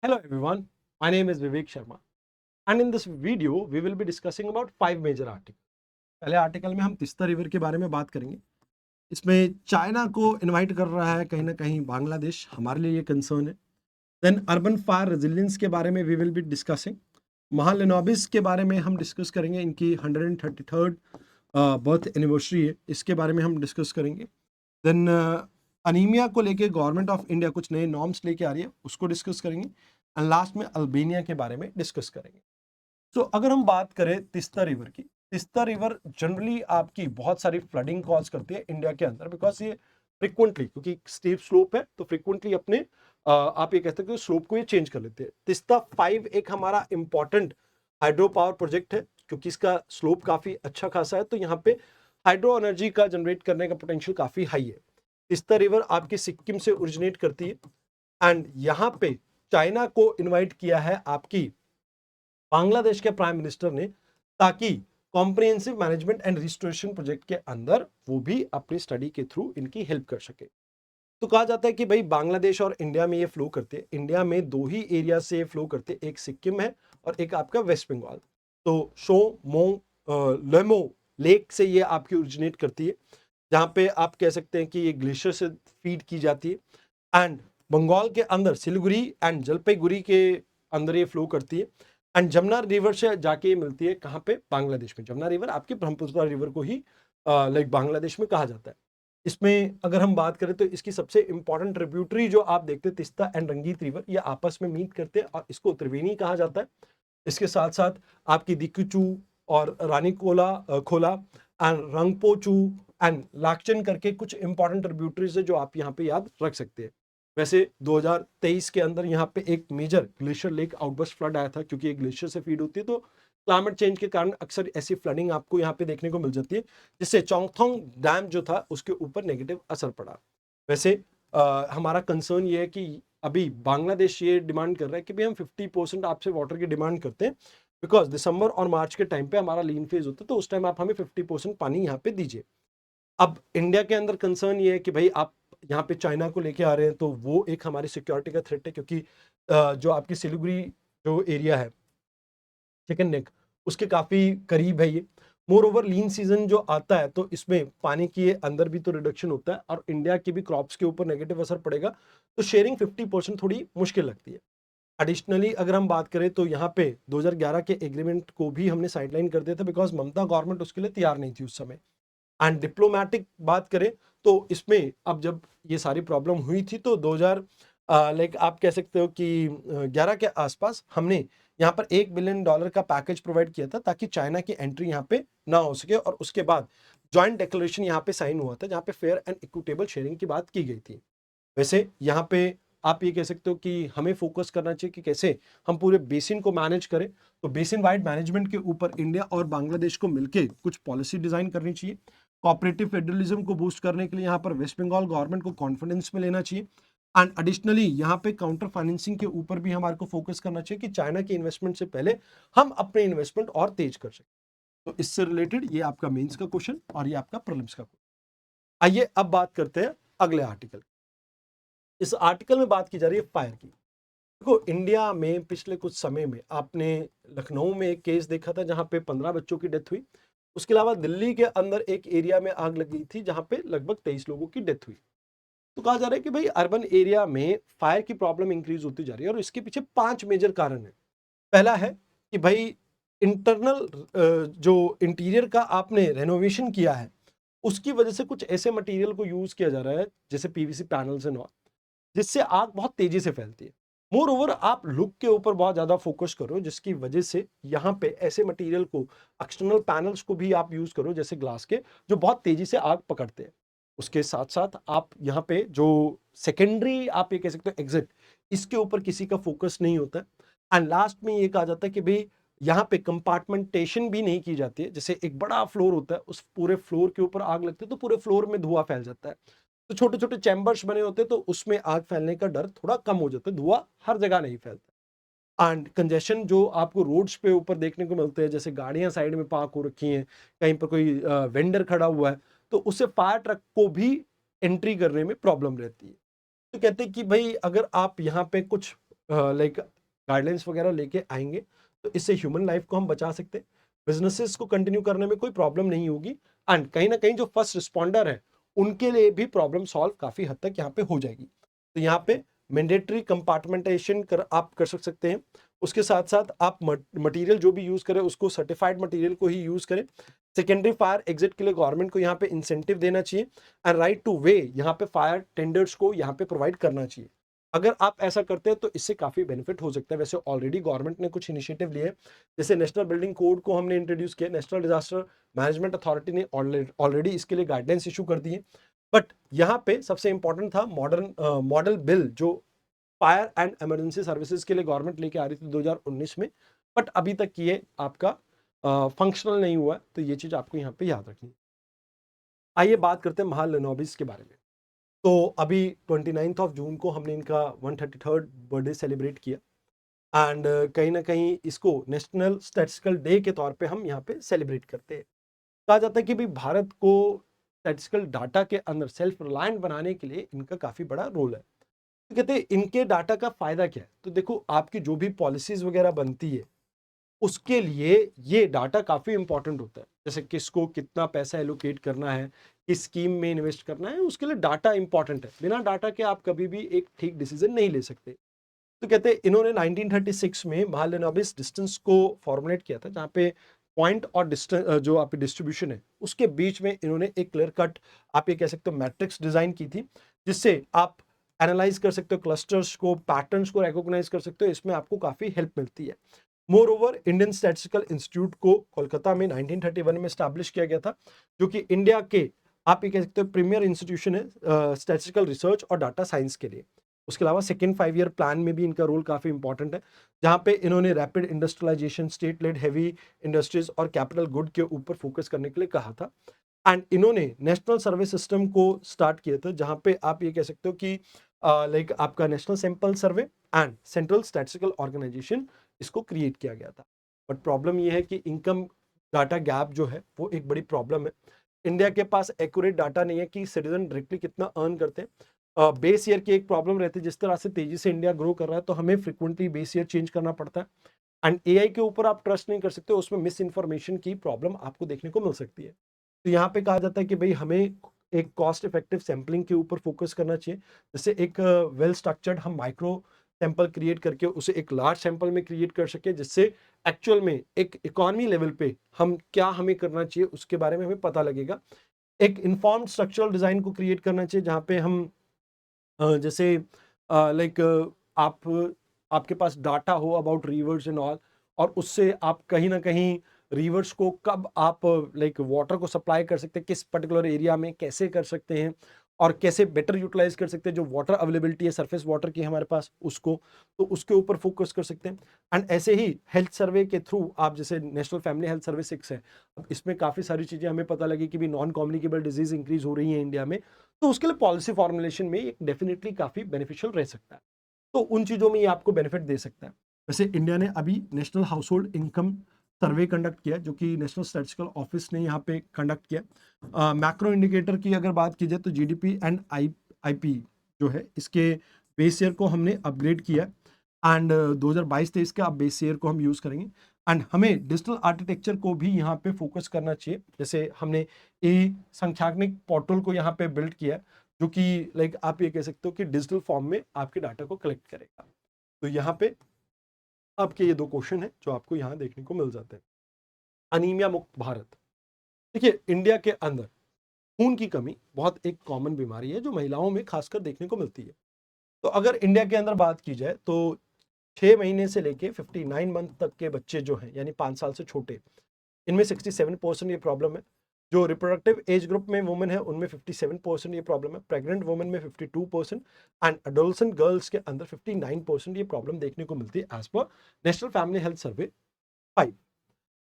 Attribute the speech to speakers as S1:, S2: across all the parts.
S1: Hello everyone, my name is Vivek Sharma and in this video we will be discussing about 5 major articles. पहले article में हम Teesta river के बारे में बात करेंगे। इसमें चाइना को इनवाइट कर रहा है कहीं ना कहीं बांग्लादेश, हमारे लिए ये कंसर्न है। देन अर्बन फायर रेजिलियंस के बारे में वी विल बी डिस्कसिंग। महालेनोबिस के बारे में हम डिस्कस करेंगे, इनकी 133rd बर्थ एनिवर्सरी है, इसके बारे में हम डिस्कस करेंगे। देन अनीमिया को लेके गवर्नमेंट ऑफ इंडिया कुछ नए नॉर्म्स लेके आ रही है, उसको डिस्कस करेंगे। एंड लास्ट में अल्बेनिया के बारे में डिस्कस करेंगे। तो अगर हम बात करें तिस्ता रिवर की, तिस्ता रिवर जनरली आपकी बहुत सारी फ्लडिंग कॉज करती है इंडिया के अंदर, बिकॉज ये फ्रिक्वेंटली, क्योंकि स्टीप स्लोप है तो फ्रिक्वेंटली अपने आप ये कहते हैं कि स्लोप को ये चेंज कर लेते हैं। तिस्ता 5 एक हमारा इंपॉर्टेंट हाइड्रो पावर प्रोजेक्ट है, क्योंकि इसका स्लोप काफी अच्छा खासा है, तो यहाँ पे हाइड्रो एनर्जी का जनरेट करने का पोटेंशियल काफी हाई है। तिस्ता रिवर आपकी सिक्किम से ओरिजिनेट करती है एंड यहाँ पे चाइना को इनवाइट किया है आपकी बांग्लादेश के प्राइम मिनिस्टर ने, ताकि comprehensive management and restoration project के अंदर वो भी अपनी स्टडी के थ्रू इनकी हेल्प कर सके। तो कहा जाता है कि भाई बांग्लादेश और इंडिया में ये फ्लो करते हैं, इंडिया में दो ही एरिया से ये फ्लो करते हैं, एक सिक्किम है और एक आपका वेस्ट बंगाल। तो शो मोंग लेमो लेक से ये आपकी ओरिजिनेट करती है, जहां पे आप कह सकते हैं कि ये ग्लेशियर से फीड की जाती है एंड बंगाल के अंदर सिलीगुड़ी एंड जलपाईगुड़ी के अंदर ये फ्लो करती है एंड जमुना रिवर से जाके ये मिलती है कहाँ पे, बांग्लादेश में। जमुना रिवर आपके ब्रह्मपुत्र रिवर को ही लाइक बांग्लादेश में कहा जाता है। इसमें अगर हम बात करें तो इसकी सबसे इंपॉर्टेंट ट्रिब्यूटरी जो आप देखते हैं तिस्ता एंड रंगीत रिवर, ये आपस में मीट करते हैं और इसको त्रिवेणी कहा जाता है। इसके साथ साथ आपकी दिक्कुचू और रानी खोला एंड रंगपोचू एंड लाक्चन करके कुछ इंपॉर्टेंट ट्रिब्यूटरीज है जो आप यहाँ पे याद रख सकते हैं। वैसे 2023 के अंदर यहाँ पे एक major glacier lake outburst flood आया था, क्योंकि एक ग्लेशियर से फीड होती है, तो क्लाइमेट चेंज के कारण अक्सर ऐसी फ्लडिंग आपको यहाँ पे देखने को मिल जाती है, जिससे चोंगथोंग डैम जो था उसके ऊपर नेगेटिव असर पड़ा। वैसे हमारा कंसर्न ये है कि अभी बांग्लादेश ये डिमांड कर रहा है कि भाई हम 50% आपसे वाटर की डिमांड करते हैं, बिकॉज दिसंबर और मार्च के टाइम पे हमारा लीन फेज होता है, तो उस टाइम आप हमें 50% पानी यहाँ पे दीजिए। अब इंडिया के अंदर कंसर्न ये है कि भाई आप यहाँ पे चाइना को लेके आ रहे हैं, तो वो एक हमारी सिक्योरिटी का थ्रेट है, क्योंकि जो आपकी सिलीगुड़ी जो एरिया है, चिकन नेक, उसके काफी करीब है ये। मोर ओवर लीन सीजन जो आता है तो इसमें पानी के अंदर भी तो रिडक्शन होता है और इंडिया की भी क्रॉप्स के ऊपर नेगेटिव असर पड़ेगा, तो शेयरिंग 50% थोड़ी मुश्किल लगती है। एडिशनली अगर हम बात करें तो यहाँ पे 2011 के एग्रीमेंट को भी हमने साइडलाइन कर दिया था, बिकॉज ममता गवर्नमेंट उसके लिए तैयार नहीं थी उस समय। एंड डिप्लोमेटिक बात करें तो इसमें अब जब ये सारी प्रॉब्लम हुई थी तो 2000 लाइक आप कह सकते हो कि 11 के आसपास हमने यहाँ पर $1 बिलियन का पैकेज प्रोवाइड किया था, ताकि चाइना की एंट्री यहाँ पे ना हो सके। और उसके बाद जॉइंट डिक्लेरेशन यहाँ पे साइन हुआ था, जहाँ पे फेयर एंड इक्विटेबल शेयरिंग की बात की गई थी। वैसे यहाँ पे आप ये कह सकते हो कि हमें फोकस करना चाहिए कि कैसे हम पूरे बेसिन को मैनेज करें। तो बेसिन वाइड मैनेजमेंट के ऊपर इंडिया और बांग्लादेश को मिलकर कुछ पॉलिसी डिजाइन करनी चाहिए। कोऑपरेटिव फेडरलिज्म को बूस्ट करने के लिए यहाँ पर वेस्ट बंगाल गवर्नमेंट को कॉन्फिडेंस में लेना चाहिए। एंड एडिशनली यहाँ पे काउंटर फाइनेंसिंग के ऊपर भी हमारे को फोकस करना चाहिए कि चाइना के इन्वेस्टमेंट से पहले हम अपने इन्वेस्टमेंट और तेज कर सकें। तो इससे रिलेटेड ये आपका मेंस का क्वेश्चन और ये आपका प्रीलिम्स का क्वेश्चन। आइए अब बात करते हैं अगले आर्टिकल। इस आर्टिकल में बात की जा रही है फायर की। देखो, इंडिया में पिछले कुछ समय में आपने लखनऊ में एक केस देखा था जहां पे 15 बच्चों की डेथ हुई। उसके अलावा दिल्ली के अंदर एक एरिया में आग लगी थी जहां पे लगभग 23 लोगों की डेथ हुई। तो कहा जा रहा है कि भाई अर्बन एरिया में फायर की प्रॉब्लम इंक्रीज होती जा रही है और इसके पीछे 5 मेजर कारण है। पहला है कि भाई इंटरनल जो इंटीरियर का आपने रेनोवेशन किया है, उसकी वजह से कुछ ऐसे मटेरियल को यूज किया जा रहा है जैसे पीवीसी पैनल्स एंड ऑल, जिससे आग बहुत तेजी से फैलती है। मोर ओवर आप लुक के ऊपर बहुत ज्यादा फोकस करो, जिसकी वजह से यहाँ पे ऐसे मटेरियल को, एक्सटर्नल पैनल्स को भी आप यूज करो जैसे ग्लास के, जो बहुत तेजी से आग पकड़ते हैं। उसके साथ साथ आप यहाँ पे जो सेकेंडरी आप ये कह सकते हो एग्जिट, इसके ऊपर किसी का फोकस नहीं होता है। एंड लास्ट में ये कहा जाता है कि भाई यहाँ पे कंपार्टमेंटेशन भी नहीं की जाती है। जैसे एक बड़ा फ्लोर होता है, उस पूरे फ्लोर के ऊपर आग लगती है तो पूरे फ्लोर में धुआं फैल जाता है। तो छोटे छोटे चैम्बर्स बने होते हैं तो उसमें आग फैलने का डर थोड़ा कम हो जाता है, धुआं हर जगह नहीं फैलता। एंड कंजेशन जो आपको रोड्स पे ऊपर देखने को मिलते हैं, जैसे गाड़ियां साइड में पार्क हो रखी हैं, कहीं पर कोई वेंडर खड़ा हुआ है, तो उससे फायर ट्रक को भी एंट्री करने में प्रॉब्लम रहती है। तो कहते हैं कि भाई अगर आप यहाँ पे कुछ लाइक गाइडलाइंस वगैरह लेके आएंगे तो इससे ह्यूमन लाइफ को हम बचा सकते हैं, बिजनेसेस को कंटिन्यू करने में कोई प्रॉब्लम नहीं होगी, एंड कहीं ना कहीं जो फर्स्ट रिस्पॉन्डर है उनके लिए भी प्रॉब्लम सॉल्व काफी हद तक यहाँ पे हो जाएगी। तो यहाँ पे मैंडेटरी कंपार्टमेंटेशन आप कर सकते हैं। उसके साथ साथ आप मटेरियल जो भी यूज करें उसको सर्टिफाइड मटेरियल को ही यूज करें। सेकेंडरी फायर एग्जिट के लिए गवर्नमेंट को यहाँ पे इंसेंटिव देना चाहिए, एंड राइट टू वे यहाँ पे फायर टेंडर्स को यहाँ पे प्रोवाइड करना चाहिए। अगर आप ऐसा करते हैं तो इससे काफी बेनिफिट हो सकता है। वैसे ऑलरेडी गवर्नमेंट ने कुछ इनिशिएटिव लिए, जैसे नेशनल बिल्डिंग कोड को हमने इंट्रोड्यूस किया, नेशनल डिजास्टर मैनेजमेंट अथॉरिटी ने ऑलरेडी इसके लिए गाइडलाइंस इशू कर दिए। बट यहाँ पे सबसे इंपॉर्टेंट था मॉडल बिल जो फायर एंड इमरजेंसी सर्विसेज के लिए गवर्नमेंट लेके आ रही थी 2019 में, बट अभी तक ये आपका फंक्शनल नहीं हुआ, तो ये चीज आपको यहाँ पे याद रखनी है। आइए बात करते हैं महालनोबिस के बारे में। तो अभी 29 ऑफ जून को हमने इनका 133rd बर्थडे सेलिब्रेट किया, एंड कहीं ना कहीं इसको नेशनल स्टैटिस्टिकल डे के तौर पे हम यहाँ पे सेलिब्रेट करते हैं। कहा जाता है कि भाई भारत को स्टैटिस्टिकल डाटा के अंदर सेल्फ रिलायंट बनाने के लिए इनका काफी बड़ा रोल है। तो कहते हैं इनके डाटा का फायदा क्या है, तो देखो आपकी जो भी पॉलिसीज वगैरह बनती है उसके लिए ये डाटा काफी इंपॉर्टेंट होता है। जैसे किसको कितना पैसा एलोकेट करना है, किस स्कीम में इन्वेस्ट करना है, उसके लिए डाटा इंपॉर्टेंट है। बिना डाटा के आप कभी भी एक ठीक डिसीजन नहीं ले सकते। तो कहते हैं इन्होंने 1936 में महालनोबिस डिस्टेंस को फॉर्मुलेट किया था, जहाँ पे पॉइंट और डिस्टेंस जो आपकी डिस्ट्रीब्यूशन है उसके बीच में इन्होंने एक क्लियर कट आप ये कह सकते हो मैट्रिक्स डिजाइन की थी, जिससे आप एनालाइज कर सकते हो क्लस्टर्स को, पैटर्न्स को रिकॉग्नाइज कर सकते हो। इसमें आपको काफी हेल्प मिलती है। More over Indian statistical institute को कोलकाता में 1931 में स्टैब्लिश किया गया था, जो कि इंडिया के आप ये कह सकते हो प्रीमियर इंस्टीट्यूशन है स्टैटिस्टिकल रिसर्च और डाटा साइंस के लिए। उसके अलावा सेकेंड 5 ईयर प्लान में भी इनका रोल काफी इंपॉर्टेंट है, जहां पे इन्होंने rapid industrialisation, state led heavy industries और कैपिटल गुड के ऊपर फोकस करने के लिए कहा था। एंड इन्होंने नेशनल सर्वे सिस्टम को स्टार्ट किया था, जहां पे आप ये कह सकते हो कि लाइक आपका national sample survey and central statistical organisation इसको क्रिएट किया गया था। बट प्रॉब्लम ये है कि इनकम डाटा गैप जो है वो एक बड़ी प्रॉब्लम है। इंडिया के पास एक्यूरेट डाटा नहीं है कि सिटीजन डायरेक्टली कितना अर्न करते हैं। बेस ईयर की एक प्रॉब्लम रहती है, जिस तरह से तेजी से इंडिया ग्रो कर रहा है तो हमें फ्रिक्वेंटली बेस ईयर चेंज करना पड़ता है, एंड एआई के ऊपर आप ट्रस्ट नहीं कर सकते, उसमें मिस इन्फॉर्मेशन की प्रॉब्लम आपको देखने को मिल सकती है। तो यहाँ पे कहा जाता है कि भाई हमें एक कॉस्ट इफेक्टिव सैम्पलिंग के ऊपर फोकस करना चाहिए, जैसे एक वेल स्ट्रक्चर्ड हम माइक्रो सैंपल क्रिएट करके उसे एक लार्ज सैंपल में क्रिएट कर सके, जिससे एक्चुअल में एक इकोनॉमी लेवल पे हम क्या हमें करना चाहिए उसके बारे में हमें पता लगेगा। एक इन्फॉर्म्ड स्ट्रक्चरल डिजाइन को क्रिएट करना चाहिए, जहाँ पे हम जैसे लाइक आप आपके पास डाटा हो अबाउट रिवर्स एंड ऑल, और उससे आप कहीं ना कहीं रिवर्स को कब आप लाइक वाटर को सप्लाई कर सकते हैं, किस पर्टिकुलर एरिया में कैसे कर सकते हैं, और कैसे बेटर यूटिलाइज कर सकते हैं जो वाटर अवेलेबिलिटी है सरफेस वाटर की हमारे पास उसको, तो उसके ऊपर फोकस कर सकते हैं। एंड ऐसे ही हेल्थ सर्वे के थ्रू आप जैसे नेशनल फैमिली हेल्थ सर्वे 6 है, अब इसमें काफ़ी सारी चीज़ें हमें पता लगी कि भी नॉन कम्युनिकेबल डिजीज इंक्रीज हो रही है इंडिया में, तो उसके लिए पॉलिसी फॉर्मुलेशन में एक डेफिनेटली काफ़ी बेनिफिशियल रह सकता है। तो उन चीज़ों में ये आपको बेनिफिट दे सकता है। वैसे इंडिया ने अभी national house hold income survey conduct किया, जो कि नेशनल स्टैटिस्टिकल ऑफिस ने यहाँ पे कंडक्ट किया। मैक्रो इंडिकेटर की अगर बात की जाए तो जीडीपी एंड आईपी जो है इसके बेस ईयर को हमने अपग्रेड किया, एंड 2022-23 का अब बेस ईयर को हम यूज़ करेंगे। एंड हमें डिजिटल आर्किटेक्चर को भी यहाँ पे फोकस करना चाहिए, जैसे हमने ए संख्यात्मक पोर्टल को यहाँ पे बिल्ड किया, जो कि लाइक आप ये कह सकते हो कि डिजिटल फॉर्म में आपके डाटा को कलेक्ट करेगा। तो यहाँ पे आपके ये 2 क्वेश्चन है जो आपको यहाँ देखने को मिल जाते हैं। अनीमिया मुक्त भारत। देखिए इंडिया के अंदर खून की कमी बहुत एक कॉमन बीमारी है जो महिलाओं में खासकर देखने को मिलती है। तो अगर इंडिया के अंदर बात की जाए तो 6 महीने से लेके 59 मंथ तक के बच्चे जो हैं यानी 5 साल से छोटे, इनमें 67% ये प्रॉब्लम है। जो रिप्रोडक्टिव एज ग्रुप में वुमेन है उनमें 57% ये प्रॉब्लम है। प्रेग्नेंट वुमेन में 52% एंड एडोलसेंट गर्ल्स के अंदर 59% ये प्रॉब्लम देखने को मिलती है as per national family health survey 5।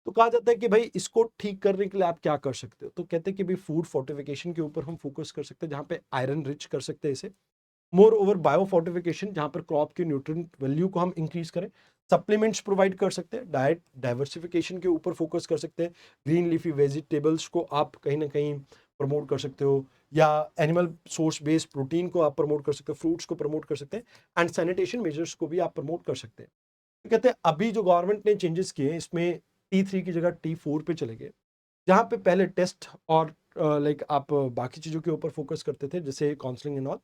S1: तो कहा जाता है कि भाई इसको ठीक करने के लिए आप क्या कर सकते हो, तो कहते हैं कि भाई फूड फोर्टिफिकेशन के ऊपर हम फोकस कर सकते हैं, जहाँ पे आयरन रिच कर सकते हैं इसे। मोर ओवर बायो फोर्टिफिकेशन, जहां पर क्रॉप के न्यूट्रिएंट वैल्यू को हम इंक्रीज करें। सप्लीमेंट्स प्रोवाइड कर सकते हैं, डाइट डाइवर्सिफिकेशन के ऊपर फोकस कर सकते हैं। ग्रीन लीफी वेजिटेबल्स को आप कहीं ना कहीं प्रमोट कर सकते हो, या एनिमल सोर्स बेस्ड प्रोटीन को आप प्रमोट कर सकते हैं, फ्रूट्स को प्रमोट कर सकते हैं, एंड सैनिटेशन मेजर्स को भी आप प्रमोट कर सकते हैं। तो कहते हैं अभी जो गवर्नमेंट ने चेंजेस किए हैं इसमें T3 की जगह T4 पे चले गए, जहाँ पे पहले टेस्ट और लाइक आप बाकी चीज़ों के ऊपर फोकस करते थे जैसे काउंसलिंग एंड ऑल,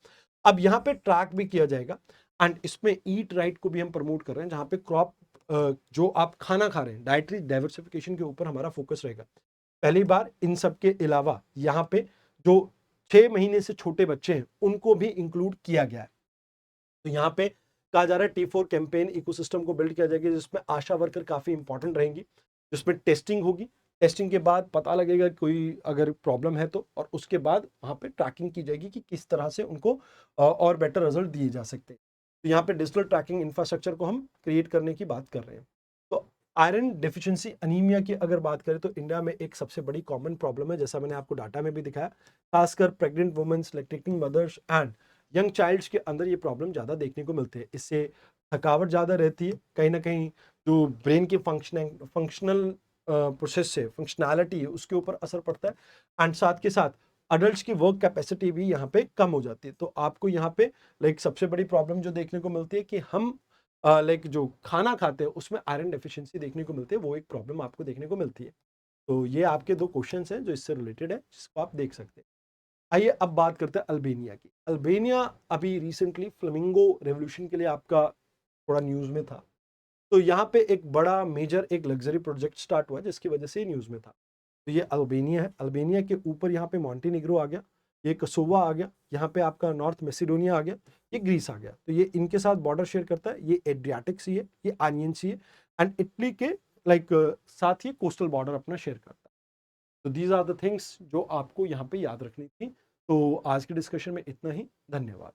S1: अब यहाँ पे ट्रैक भी किया जाएगा। एंड इसमें ईट राइट को भी हम प्रमोट कर रहे हैं, जहाँ पे क्रॉप जो आप खाना खा रहे हैं, डाइटरी डाइवर्सिफिकेशन के ऊपर हमारा फोकस रहेगा। पहली बार इन सब के अलावा यहाँ पे जो 6 महीने से छोटे बच्चे हैं उनको भी इंक्लूड किया गया है। तो यहाँ पे कहा जा रहा है T4 कैंपेन इकोसिस्टम को बिल्ड किया जाएगा, जिसमें आशा वर्कर काफ़ी इंपॉर्टेंट रहेंगी, जिसमें टेस्टिंग होगी, टेस्टिंग के बाद पता लगेगा कोई अगर प्रॉब्लम है तो, और उसके बाद वहाँ पे ट्रैकिंग की जाएगी कि किस तरह से उनको और बेटर रिजल्ट दिए जा सकते हैं। तो यहाँ पे डिजिटल ट्रैकिंग इंफ्रास्ट्रक्चर को हम क्रिएट करने की बात कर रहे हैं। तो आयरन डेफिशिएंसी अनीमिया की अगर बात करें तो इंडिया में एक सबसे बड़ी कॉमन प्रॉब्लम है, जैसा मैंने आपको डाटा में भी दिखाया, खासकर pregnant womens, lactating mothers and young childs के अंदर ये प्रॉब्लम ज़्यादा देखने को मिलते हैं। इससे थकावट ज़्यादा रहती है, कहीं ना कहीं जो ब्रेन की फंक्शनल प्रोसेस से फंक्शनैलिटी है उसके ऊपर असर पड़ता है, एंड साथ के साथ अडल्ट्स की वर्क कैपेसिटी भी यहाँ पे कम हो जाती है। तो आपको यहाँ पे लाइक सबसे बड़ी प्रॉब्लम जो देखने को मिलती है कि हम लाइक जो खाना खाते हैं उसमें आयरन डेफिशिएंसी देखने को मिलती है, वो एक प्रॉब्लम आपको देखने को मिलती है। तो ये आपके 2 क्वेश्चंस हैं जो इससे रिलेटेड है, जिसको आप देख सकते हैं। आइए अब बात करते हैं अल्बानिया की। अल्बानिया अभी रिसेंटली फ्लेमिंगो रेवोल्यूशन के लिए आपका थोड़ा न्यूज़ में था। तो यहाँ पे एक बड़ा मेजर एक लग्जरी प्रोजेक्ट स्टार्ट हुआ जिसकी वजह से न्यूज़ में था। तो ये अल्बानिया है, अल्बानिया के ऊपर यहाँ पे मॉन्टेनिग्रो आ गया, ये कोसोवो आ गया, यहाँ पे आपका नॉर्थ मैसेडोनिया आ गया, ये ग्रीस आ गया। तो ये इनके साथ बॉर्डर शेयर करता है, ये एड्रियाटिक सी है, ये आनियन सी है, एंड इटली के लाइक साथ ही कोस्टल बॉर्डर अपना शेयर करता है। तो दीज आर द थिंग्स जो आपको यहाँ पे याद रखनी थी। तो आज के डिस्कशन में इतना ही। धन्यवाद।